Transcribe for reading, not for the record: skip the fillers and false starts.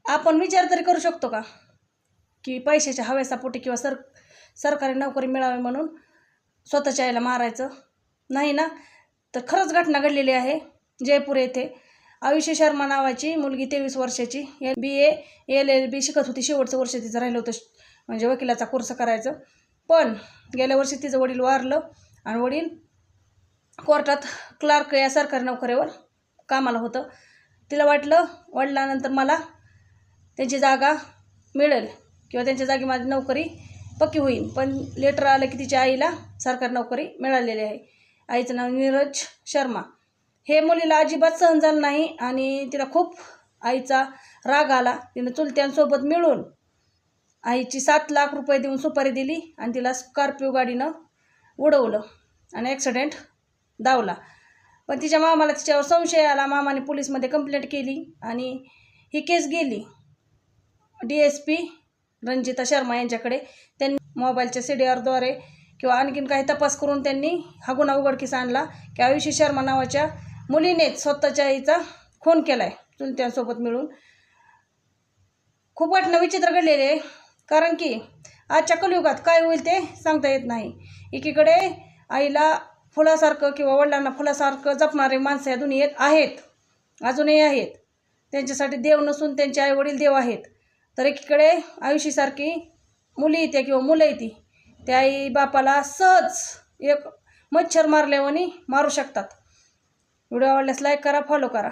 आपण विचार तरी करू शकतो का की पैशाच्या हव्यासापोटी किंवा सरकारी नोकरी मिळावी म्हणून स्वतःच्या आईला मारायचं? नाही ना. तर खरंच घटना घडलेली आहे जयपूर येथे. आयुषी शर्मा नावाची मुलगी 23 वर्षाची BA LLB शिकत होती. शेवटचं वर्ष तिचं राहिलं होतं म्हणजे वकिलाचा कोर्स करायचं. पण गेल्या वर्षी तिचं वडील वारलं आणि वडील कोर्टात क्लार्क या सरकारी नोकरीवर कामाला होतं. तिला वाटलं वडिलांनंतर मला त्यांची जागा मिळेल किंवा त्यांच्या जागी माझी नोकरी पक्की होईल. पण लेटर आलं की तिच्या आईला सरकारी नोकरी मिळालेली आहे. आईचं नाव नीरज शर्मा. हे मुलीला अजिबात सहन झालं नाही आणि तिला खूप आईचा राग आला. तिनं चुलत्यांसोबत मिळून आईची 7 लाख रुपये देऊन सुपारी दिली आणि तिला स्कॉर्पिओ गाडीनं उडवलं आणि ॲक्सिडेंट दावला. पण तिच्या मामाला तिच्यावर संशय आला. मामाने पोलीसमध्ये कंप्लेंट केली आणि ही केस गेली DSP रंजिता शर्मा यांच्याकडे. त्यांनी मोबाईलच्या CDRद्वारे किंवा आणखीन काही तपास करून त्यांनी हा गुन्हा उघडकीस आणला की आयुषी शर्मा नावाच्या मुलीनेच स्वतःच्या आईचा खून केला आहे चुलत्यांसोबत मिळून. खूप घटना विचित्र घडलेली आहे. कारण की आजच्या कलियुगात काय होईल ते सांगता येत नाही. एकीकडे आईला फुलासारखं किंवा वडिलांना फुलासारखं जपणारे माणसं या दुनियेत आहेत, अजूनही आहेत. त्यांच्यासाठी देव नसून त्यांचे आईवडील देव आहेत. तर एकीकडे आयुषीसारखी मुली येते किंवा मुलं येते त्या आई बापाला सहज एक मच्छर मारल्यावानी मारू शकतात. व्हिडिओ आवडल्यास लाईक करा, फॉलो करा.